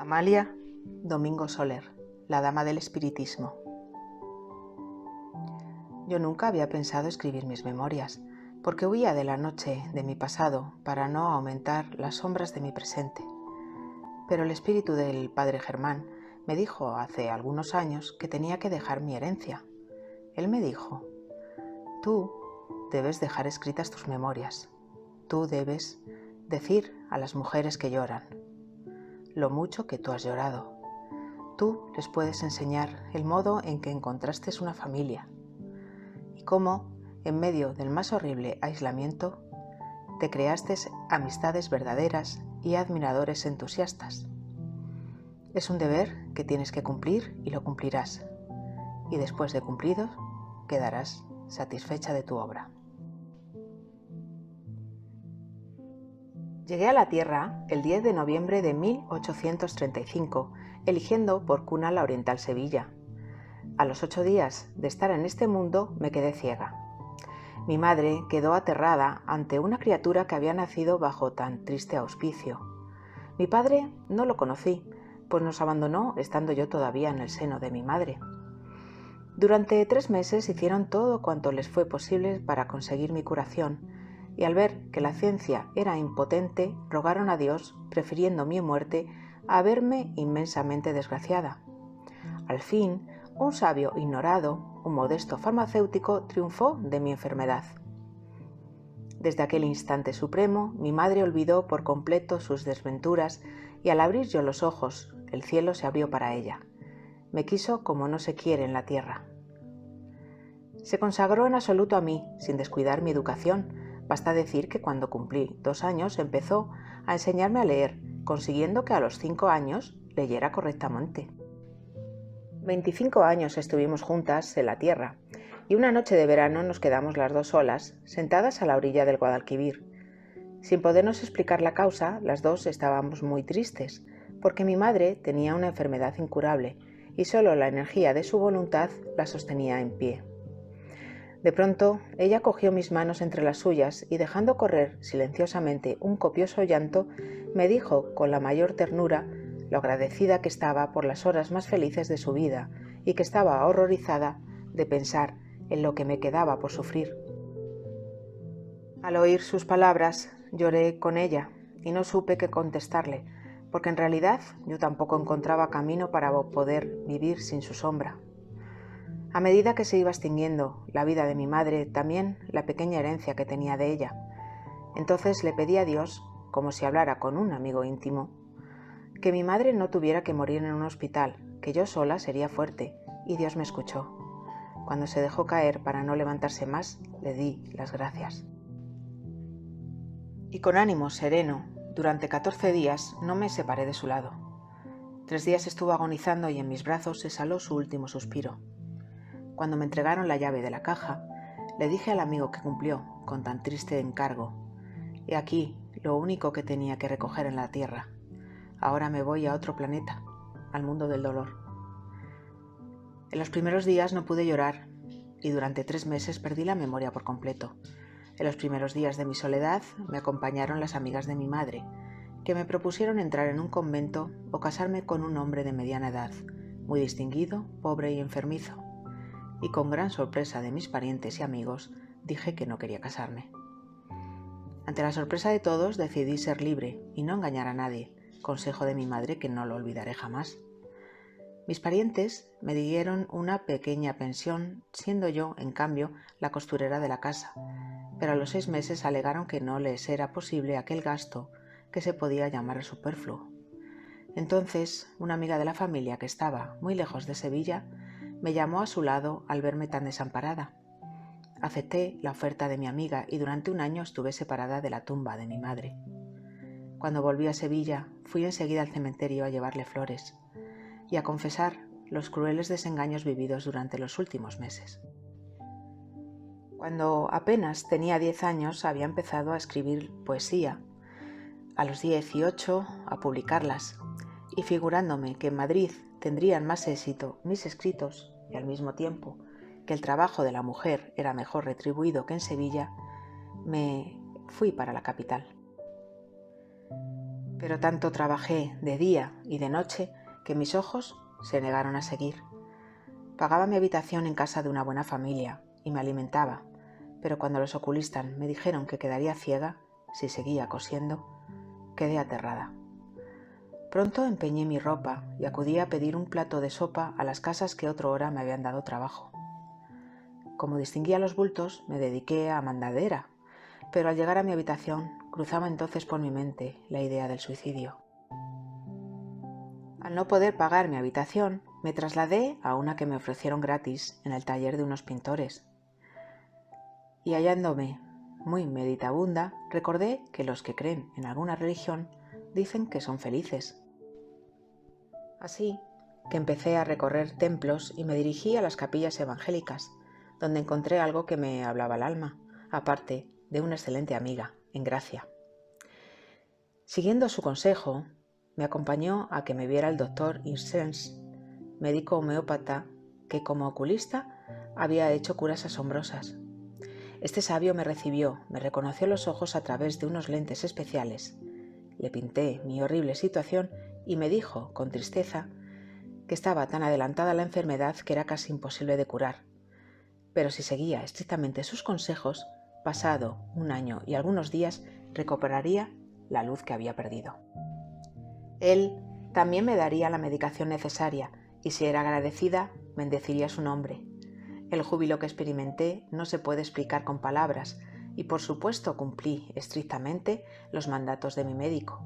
Amalia Domingo Soler, la dama del espiritismo. Yo nunca había pensado escribir mis memorias, porque huía de la noche de mi pasado para no aumentar las sombras de mi presente. Pero el espíritu del padre Germán me dijo hace algunos años que tenía que dejar mi herencia. Él me dijo: tú debes dejar escritas tus memorias. Tú debes decir a las mujeres que lloran lo mucho que tú has llorado. Tú les puedes enseñar el modo en que encontraste una familia y cómo, en medio del más horrible aislamiento, te creaste amistades verdaderas y admiradores entusiastas. Es un deber que tienes que cumplir y lo cumplirás. Y después de cumplido, quedarás satisfecha de tu obra. Llegué a la Tierra el 10 de noviembre de 1835, eligiendo por cuna la Oriental Sevilla. A los 8 días de estar en este mundo me quedé ciega. Mi madre quedó aterrada ante una criatura que había nacido bajo tan triste auspicio. Mi padre no lo conocí, pues nos abandonó estando yo todavía en el seno de mi madre. Durante 3 meses hicieron todo cuanto les fue posible para conseguir mi curación, y al ver que la ciencia era impotente, rogaron a Dios, prefiriendo mi muerte a verme inmensamente desgraciada. Al fin, un sabio ignorado, un modesto farmacéutico, triunfó de mi enfermedad. Desde aquel instante supremo, mi madre olvidó por completo sus desventuras y al abrir yo los ojos, el cielo se abrió para ella. Me quiso como no se quiere en la tierra. Se consagró en absoluto a mí, sin descuidar mi educación. Basta decir que cuando cumplí 2 años empezó a enseñarme a leer, consiguiendo que a los 5 años leyera correctamente. 25 años estuvimos juntas en la tierra, y una noche de verano nos quedamos las dos solas, sentadas a la orilla del Guadalquivir. Sin podernos explicar la causa, las dos estábamos muy tristes, porque mi madre tenía una enfermedad incurable, y solo la energía de su voluntad la sostenía en pie. De pronto, ella cogió mis manos entre las suyas y dejando correr silenciosamente un copioso llanto, me dijo con la mayor ternura lo agradecida que estaba por las horas más felices de su vida y que estaba horrorizada de pensar en lo que me quedaba por sufrir. Al oír sus palabras, lloré con ella y no supe qué contestarle, porque en realidad yo tampoco encontraba camino para poder vivir sin su sombra. A medida que se iba extinguiendo la vida de mi madre, también la pequeña herencia que tenía de ella. Entonces le pedí a Dios, como si hablara con un amigo íntimo, que mi madre no tuviera que morir en un hospital, que yo sola sería fuerte, y Dios me escuchó. Cuando se dejó caer para no levantarse más, le di las gracias. Y con ánimo sereno, durante 14 días no me separé de su lado. 3 días estuvo agonizando y en mis brazos exhaló su último suspiro. Cuando me entregaron la llave de la caja, le dije al amigo que cumplió con tan triste encargo: he aquí lo único que tenía que recoger en la tierra. Ahora me voy a otro planeta, al mundo del dolor. En los primeros días no pude llorar y durante 3 meses perdí la memoria por completo. En los primeros días de mi soledad me acompañaron las amigas de mi madre, que me propusieron entrar en un convento o casarme con un hombre de mediana edad, muy distinguido, pobre y enfermizo. Y con gran sorpresa de mis parientes y amigos, dije que no quería casarme. Ante la sorpresa de todos, decidí ser libre y no engañar a nadie, consejo de mi madre que no lo olvidaré jamás. Mis parientes me dieron una pequeña pensión, siendo yo, en cambio, la costurera de la casa, pero a los 6 meses alegaron que no les era posible aquel gasto que se podía llamar superfluo. Entonces, una amiga de la familia que estaba muy lejos de Sevilla, me llamó a su lado al verme tan desamparada. Acepté la oferta de mi amiga y durante 1 año estuve separada de la tumba de mi madre. Cuando volví a Sevilla, fui enseguida al cementerio a llevarle flores y a confesar los crueles desengaños vividos durante los últimos meses. Cuando apenas tenía 10 años había empezado a escribir poesía, a los 18 a publicarlas, y figurándome que en Madrid tendrían más éxito mis escritos y al mismo tiempo que el trabajo de la mujer era mejor retribuido que en Sevilla, me fui para la capital. Pero tanto trabajé de día y de noche que mis ojos se negaron a seguir. Pagaba mi habitación en casa de una buena familia y me alimentaba, pero cuando los oculistas me dijeron que quedaría ciega si seguía cosiendo, quedé aterrada. Pronto empeñé mi ropa y acudí a pedir un plato de sopa a las casas que otrora me habían dado trabajo. Como distinguía los bultos, me dediqué a mandadera, pero al llegar a mi habitación cruzaba entonces por mi mente la idea del suicidio. Al no poder pagar mi habitación, me trasladé a una que me ofrecieron gratis en el taller de unos pintores. Y hallándome muy meditabunda, recordé que los que creen en alguna religión dicen que son felices. Así que empecé a recorrer templos y me dirigí a las capillas evangélicas, donde encontré algo que me hablaba al alma, aparte de una excelente amiga, en Gracia. Siguiendo su consejo, me acompañó a que me viera el doctor Hirsens, médico homeópata que como oculista había hecho curas asombrosas. Este sabio me recibió, me reconoció los ojos a través de unos lentes especiales. Le pinté mi horrible situación y me dijo, con tristeza, que estaba tan adelantada la enfermedad que era casi imposible de curar. Pero si seguía estrictamente sus consejos, pasado un año y algunos días, recuperaría la luz que había perdido. Él también me daría la medicación necesaria y si era agradecida, bendeciría su nombre. El júbilo que experimenté no se puede explicar con palabras y por supuesto cumplí estrictamente los mandatos de mi médico.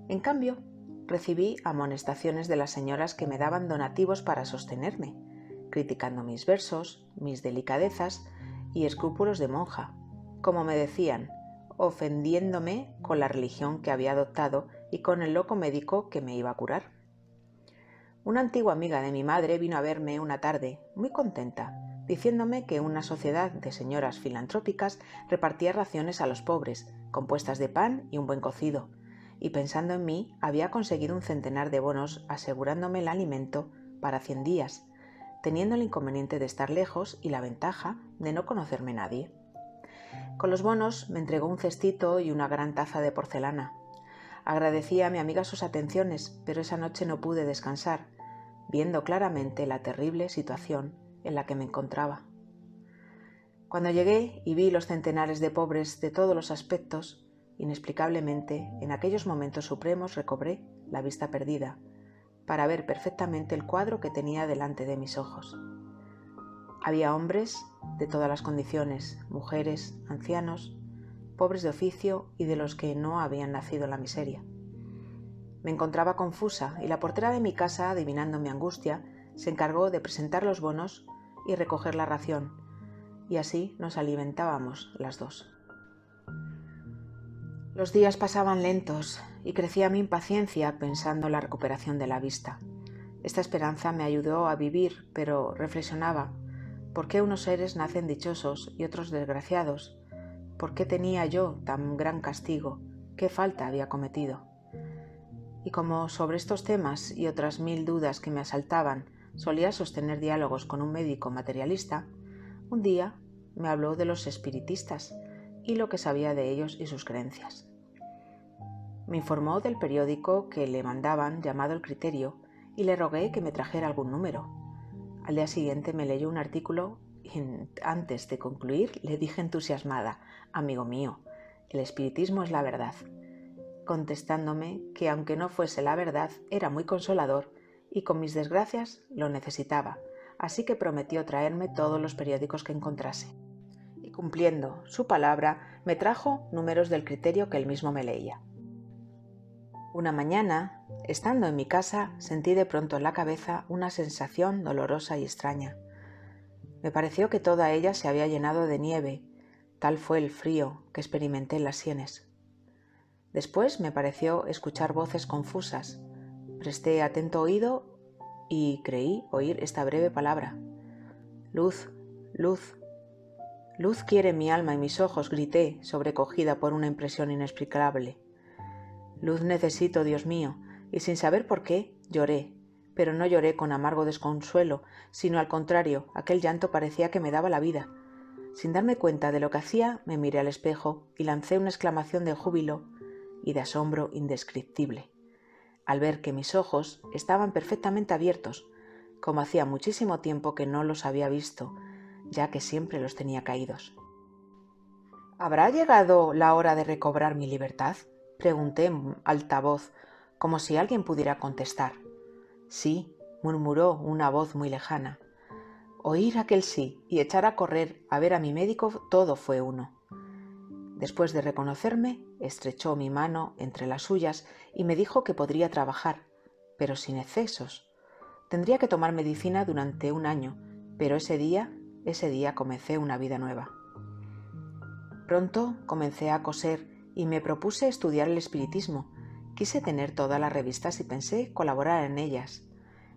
En cambio, recibí amonestaciones de las señoras que me daban donativos para sostenerme, criticando mis versos, mis delicadezas y escrúpulos de monja, como me decían, ofendiéndome con la religión que había adoptado y con el loco médico que me iba a curar. Una antigua amiga de mi madre vino a verme una tarde, muy contenta, diciéndome que una sociedad de señoras filantrópicas repartía raciones a los pobres, compuestas de pan y un buen cocido, y pensando en mí había conseguido un centenar de bonos asegurándome el alimento para 100 días, teniendo el inconveniente de estar lejos y la ventaja de no conocerme nadie. Con los bonos me entregó un cestito y una gran taza de porcelana. Agradecí a mi amiga sus atenciones, pero esa noche no pude descansar, viendo claramente la terrible situación en la que me encontraba. Cuando llegué y vi los centenares de pobres de todos los aspectos, inexplicablemente, en aquellos momentos supremos recobré la vista perdida, para ver perfectamente el cuadro que tenía delante de mis ojos. Había hombres de todas las condiciones, mujeres, ancianos, pobres de oficio y de los que no habían nacido en la miseria. Me encontraba confusa y la portera de mi casa, adivinando mi angustia, se encargó de presentar los bonos y recoger la ración, y así nos alimentábamos las dos. Los días pasaban lentos y crecía mi impaciencia pensando en la recuperación de la vista. Esta esperanza me ayudó a vivir, pero reflexionaba, ¿por qué unos seres nacen dichosos y otros desgraciados? ¿Por qué tenía yo tan gran castigo? ¿Qué falta había cometido? Y como sobre estos temas y otras 1000 dudas que me asaltaban solía sostener diálogos con un médico materialista, un día me habló de los espiritistas y lo que sabía de ellos y sus creencias. Me informó del periódico que le mandaban llamado El Criterio y le rogué que me trajera algún número. Al día siguiente me leyó un artículo y antes de concluir le dije entusiasmada, amigo mío, el espiritismo es la verdad, contestándome que aunque no fuese la verdad era muy consolador y con mis desgracias lo necesitaba, así que prometió traerme todos los periódicos que encontrase. Y cumpliendo su palabra, me trajo números del Criterio que él mismo me leía. Una mañana, estando en mi casa, sentí de pronto en la cabeza una sensación dolorosa y extraña. Me pareció que toda ella se había llenado de nieve, tal fue el frío que experimenté en las sienes. Después me pareció escuchar voces confusas. Presté atento oído y creí oír esta breve palabra. Luz, luz. Luz quiere mi alma y mis ojos, grité, sobrecogida por una impresión inexplicable. Luz necesito, Dios mío, y sin saber por qué, lloré, pero no lloré con amargo desconsuelo, sino al contrario, aquel llanto parecía que me daba la vida. Sin darme cuenta de lo que hacía, me miré al espejo y lancé una exclamación de júbilo y de asombro indescriptible, al ver que mis ojos estaban perfectamente abiertos, como hacía muchísimo tiempo que no los había visto, ya que siempre los tenía caídos. ¿Habrá llegado la hora de recobrar mi libertad?, pregunté en alta voz, como si alguien pudiera contestar. Sí, murmuró una voz muy lejana. Oír aquel sí y echar a correr a ver a mi médico, todo fue uno. Después de reconocerme, estrechó mi mano entre las suyas y me dijo que podría trabajar, pero sin excesos. Tendría que tomar medicina durante un año, pero ese día comencé una vida nueva. Pronto comencé a coser y me propuse estudiar el espiritismo. Quise tener todas las revistas y pensé colaborar en ellas.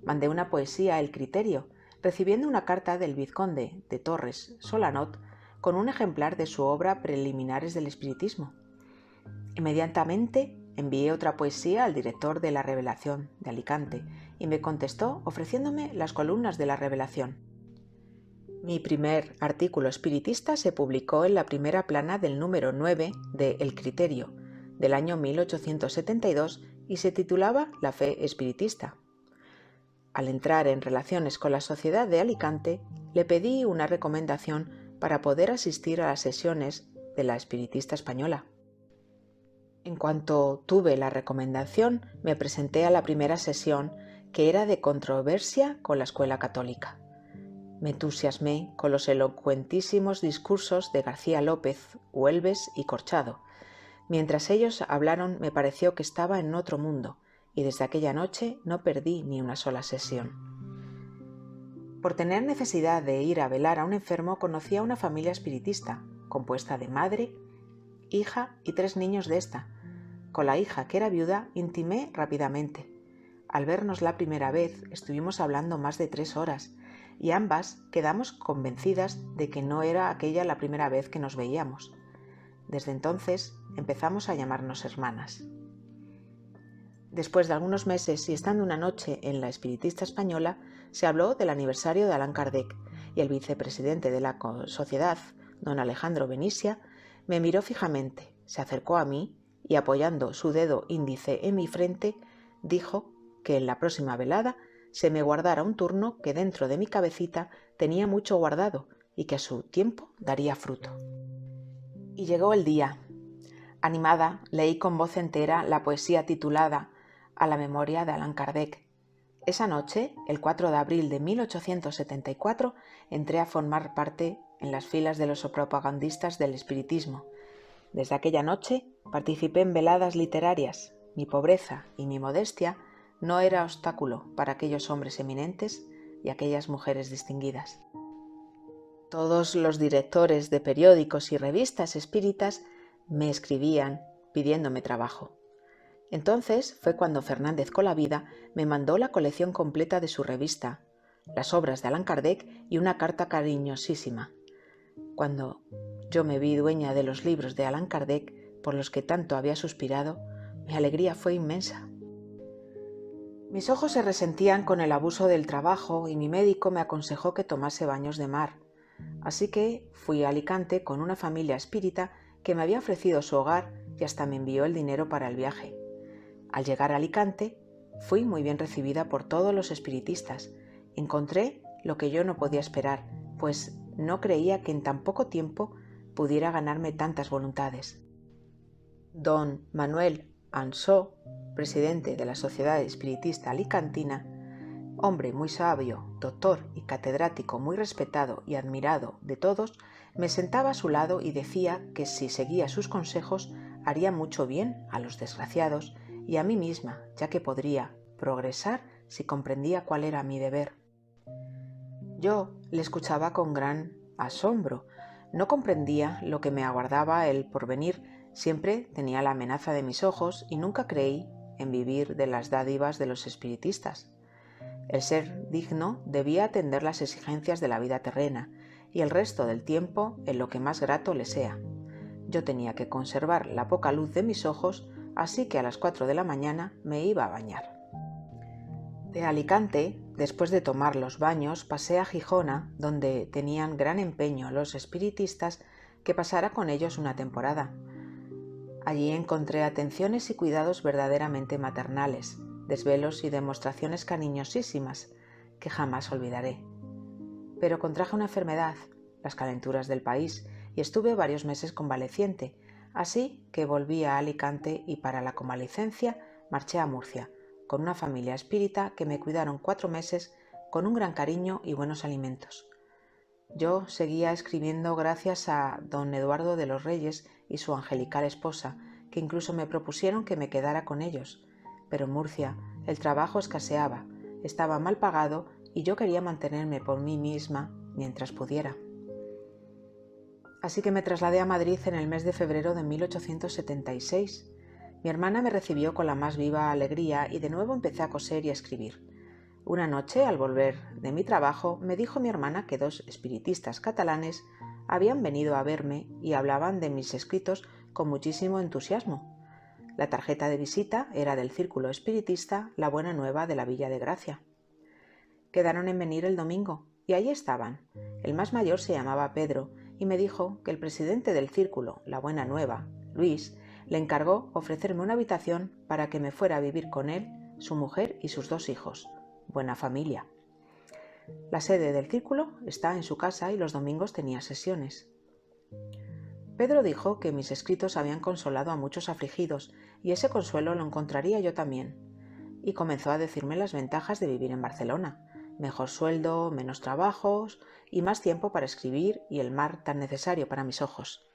Mandé una poesía a El Criterio, recibiendo una carta del vizconde de Torres Solanot con un ejemplar de su obra Preliminares del Espiritismo. Inmediatamente envié otra poesía al director de La Revelación de Alicante y me contestó ofreciéndome las columnas de La Revelación. Mi primer artículo espiritista se publicó en la primera plana del número 9 de El Criterio, del año 1872, y se titulaba La fe espiritista. Al entrar en relaciones con la Sociedad de Alicante, le pedí una recomendación para poder asistir a las sesiones de la Espiritista Española. En cuanto tuve la recomendación, me presenté a la primera sesión, que era de controversia con la escuela católica. Me entusiasmé con los elocuentísimos discursos de García López, Huelves y Corchado. Mientras ellos hablaron, me pareció que estaba en otro mundo, y desde aquella noche no perdí ni una sola sesión. Por tener necesidad de ir a velar a un enfermo, conocí a una familia espiritista, compuesta de madre, hija y 3 niños de esta. Con la hija, que era viuda, intimé rápidamente. Al vernos la primera vez, estuvimos hablando más de 3 horas, y ambas quedamos convencidas de que no era aquella la primera vez que nos veíamos. Desde entonces empezamos a llamarnos hermanas. Después de algunos meses y estando una noche en la Espiritista Española, se habló del aniversario de Allan Kardec y el vicepresidente de la sociedad, don Alejandro Benisia, me miró fijamente, se acercó a mí y apoyando su dedo índice en mi frente, dijo que en la próxima velada se me guardara un turno que dentro de mi cabecita tenía mucho guardado y que a su tiempo daría fruto. Y llegó el día. Animada, leí con voz entera la poesía titulada A la memoria de Allan Kardec. Esa noche, el 4 de abril de 1874, entré a formar parte en las filas de los propagandistas del espiritismo. Desde aquella noche participé en veladas literarias. Mi pobreza y mi modestia no era obstáculo para aquellos hombres eminentes y aquellas mujeres distinguidas. Todos los directores de periódicos y revistas espíritas me escribían pidiéndome trabajo. Entonces fue cuando Fernández Colavida me mandó la colección completa de su revista, las obras de Allan Kardec y una carta cariñosísima. Cuando yo me vi dueña de los libros de Allan Kardec, por los que tanto había suspirado, mi alegría fue inmensa. Mis ojos se resentían con el abuso del trabajo y mi médico me aconsejó que tomase baños de mar. Así que fui a Alicante con una familia espírita que me había ofrecido su hogar y hasta me envió el dinero para el viaje. Al llegar a Alicante, fui muy bien recibida por todos los espiritistas. Encontré lo que yo no podía esperar, pues no creía que en tan poco tiempo pudiera ganarme tantas voluntades. Don Manuel Ansó, presidente de la Sociedad Espiritista Alicantina, hombre muy sabio, doctor y catedrático muy respetado y admirado de todos, me sentaba a su lado y decía que si seguía sus consejos haría mucho bien a los desgraciados y a mí misma, ya que podría progresar si comprendía cuál era mi deber. Yo le escuchaba con gran asombro. No comprendía lo que me aguardaba el porvenir. Siempre tenía la amenaza de mis ojos y nunca creí en vivir de las dádivas de los espiritistas. El ser digno debía atender las exigencias de la vida terrena y el resto del tiempo en lo que más grato le sea. Yo tenía que conservar la poca luz de mis ojos, así que a las 4 de la mañana me iba a bañar. De Alicante, después de tomar los baños, pasé a Gijona, donde tenían gran empeño los espiritistas que pasara con ellos una temporada. Allí encontré atenciones y cuidados verdaderamente maternales, desvelos y demostraciones cariñosísimas que jamás olvidaré. Pero contraje una enfermedad, las calenturas del país, y estuve varios meses convaleciente, así que volví a Alicante y para la convalecencia marché a Murcia, con una familia espírita que me cuidaron 4 meses con un gran cariño y buenos alimentos. Yo seguía escribiendo gracias a don Eduardo de los Reyes y su angelical esposa, que incluso me propusieron que me quedara con ellos, pero en Murcia el trabajo escaseaba, estaba mal pagado y yo quería mantenerme por mí misma mientras pudiera. Así que me trasladé a Madrid en el mes de febrero de 1876. Mi hermana me recibió con la más viva alegría y de nuevo empecé a coser y a escribir. Una noche, al volver de mi trabajo, me dijo mi hermana que 2 espiritistas catalanes habían venido a verme y hablaban de mis escritos con muchísimo entusiasmo. La tarjeta de visita era del Círculo Espiritista La Buena Nueva de la Villa de Gracia. Quedaron en venir el domingo y allí estaban. El más mayor se llamaba Pedro y me dijo que el presidente del círculo La Buena Nueva, Luis, le encargó ofrecerme una habitación para que me fuera a vivir con él, su mujer y sus 2 hijos. Buena familia. La sede del círculo está en su casa y los domingos tenía sesiones. Pedro dijo que mis escritos habían consolado a muchos afligidos y ese consuelo lo encontraría yo también. Y comenzó a decirme las ventajas de vivir en Barcelona: mejor sueldo, menos trabajos y más tiempo para escribir y el mar tan necesario para mis ojos.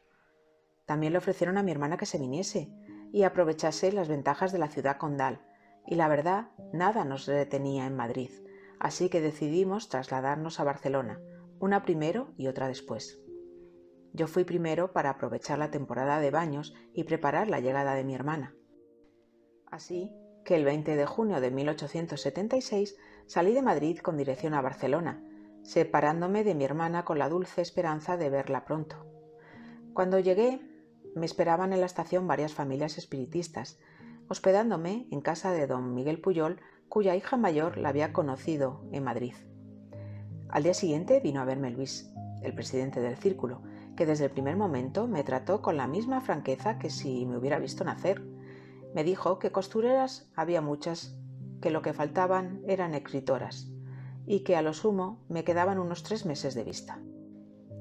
También le ofrecieron a mi hermana que se viniese y aprovechase las ventajas de la ciudad condal, y la verdad, nada nos detenía en Madrid, así que decidimos trasladarnos a Barcelona, una primero y otra después. Yo fui primero para aprovechar la temporada de baños y preparar la llegada de mi hermana. Así que el 20 de junio de 1876 salí de Madrid con dirección a Barcelona, separándome de mi hermana con la dulce esperanza de verla pronto. Cuando llegué, me esperaban en la estación varias familias espiritistas, hospedándome en casa de don Miguel Puyol, cuya hija mayor la había conocido en Madrid. Al día siguiente vino a verme Luis, el presidente del círculo, que desde el primer momento me trató con la misma franqueza que si me hubiera visto nacer. Me dijo que costureras había muchas, que lo que faltaban eran escritoras, y que a lo sumo me quedaban unos 3 meses de vista.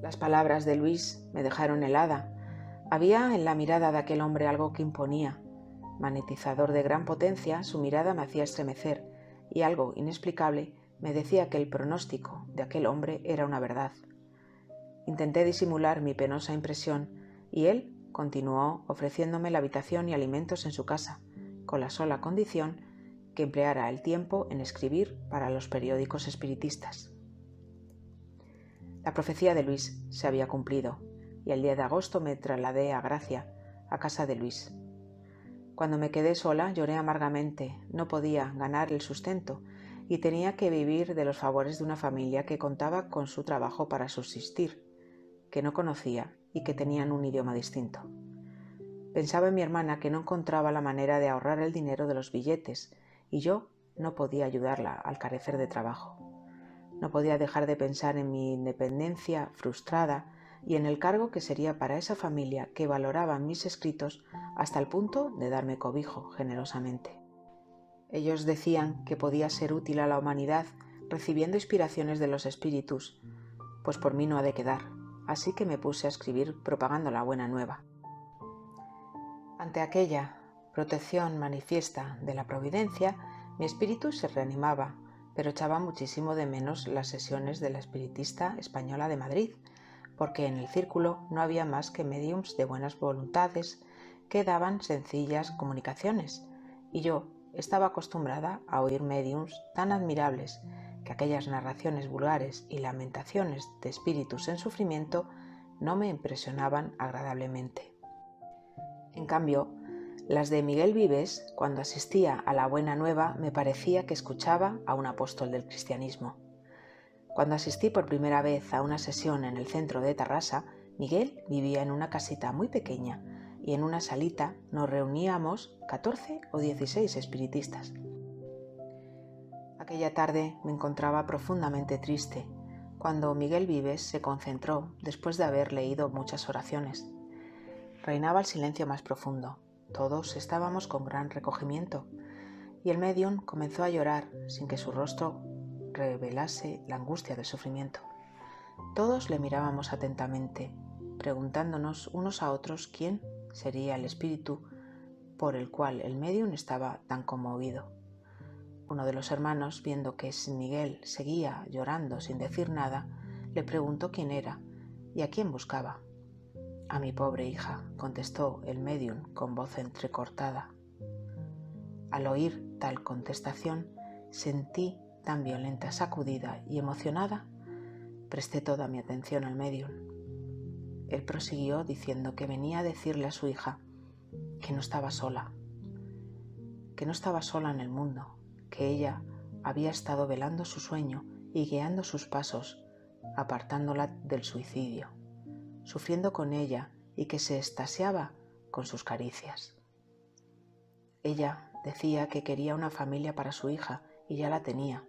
Las palabras de Luis me dejaron helada. Había en la mirada de aquel hombre algo que imponía. Magnetizador de gran potencia, su mirada me hacía estremecer, y algo inexplicable me decía que el pronóstico de aquel hombre era una verdad. Intenté disimular mi penosa impresión, y él continuó ofreciéndome la habitación y alimentos en su casa, con la sola condición que empleara el tiempo en escribir para los periódicos espiritistas. La profecía de Luis se había cumplido, y el día de agosto me trasladé a Gracia, a casa de Luis. Cuando me quedé sola lloré amargamente, no podía ganar el sustento y tenía que vivir de los favores de una familia que contaba con su trabajo para subsistir, que no conocía y que tenían un idioma distinto. Pensaba en mi hermana que no encontraba la manera de ahorrar el dinero de los billetes y yo no podía ayudarla al carecer de trabajo. No podía dejar de pensar en mi independencia frustrada y en el cargo que sería para esa familia que valoraba mis escritos hasta el punto de darme cobijo generosamente. Ellos decían que podía ser útil a la humanidad recibiendo inspiraciones de los espíritus, pues por mí no ha de quedar, así que me puse a escribir propagando la buena nueva. Ante aquella protección manifiesta de la providencia, mi espíritu se reanimaba, pero echaba muchísimo de menos las sesiones de la Espiritista Española de Madrid, porque en el círculo no había más que médiums de buenas voluntades que daban sencillas comunicaciones, y yo estaba acostumbrada a oír médiums tan admirables que aquellas narraciones vulgares y lamentaciones de espíritus en sufrimiento no me impresionaban agradablemente. En cambio, las de Miguel Vives, cuando asistía a la Buena Nueva, me parecía que escuchaba a un apóstol del cristianismo. Cuando asistí por primera vez a una sesión en el centro de Tarrasa, Miguel vivía en una casita muy pequeña y en una salita nos reuníamos 14 o 16 espiritistas. Aquella tarde me encontraba profundamente triste cuando Miguel Vives se concentró después de haber leído muchas oraciones. Reinaba el silencio más profundo. Todos estábamos con gran recogimiento y el médium comenzó a llorar sin que su rostro revelase la angustia del sufrimiento. Todos le mirábamos atentamente, preguntándonos unos a otros quién sería el espíritu por el cual el médium estaba tan conmovido. Uno de los hermanos, viendo que Miguel seguía llorando sin decir nada, le preguntó quién era y a quién buscaba. «A mi pobre hija», contestó el médium con voz entrecortada. Al oír tal contestación, sentí tan violenta sacudida y emocionada, presté toda mi atención al médium. Él prosiguió diciendo que venía a decirle a su hija que no estaba sola en el mundo, que ella había estado velando su sueño y guiando sus pasos, apartándola del suicidio, sufriendo con ella y que se extasiaba con sus caricias. Ella decía que quería una familia para su hija y ya la tenía,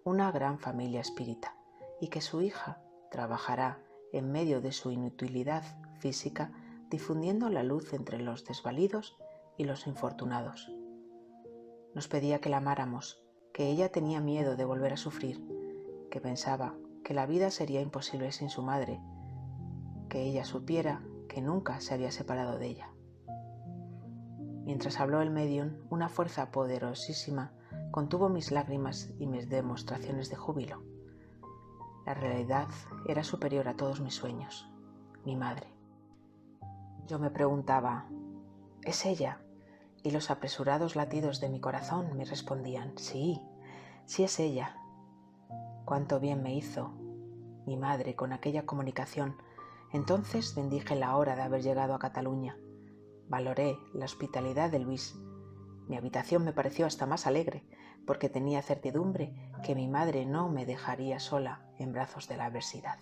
una gran familia espírita, y que su hija trabajará en medio de su inutilidad física, difundiendo la luz entre los desvalidos y los infortunados. Nos pedía que la amáramos, que ella tenía miedo de volver a sufrir, que pensaba que la vida sería imposible sin su madre, que ella supiera que nunca se había separado de ella. Mientras habló el médium, una fuerza poderosísima contuvo mis lágrimas y mis demostraciones de júbilo. La realidad era superior a todos mis sueños, mi madre. Yo me preguntaba, ¿es ella? Y los apresurados latidos de mi corazón me respondían, sí, sí es ella. Cuánto bien me hizo mi madre con aquella comunicación. Entonces bendije la hora de haber llegado a Cataluña. Valoré la hospitalidad de Luis. Mi habitación me pareció hasta más alegre, porque tenía certidumbre que mi madre no me dejaría sola en brazos de la adversidad.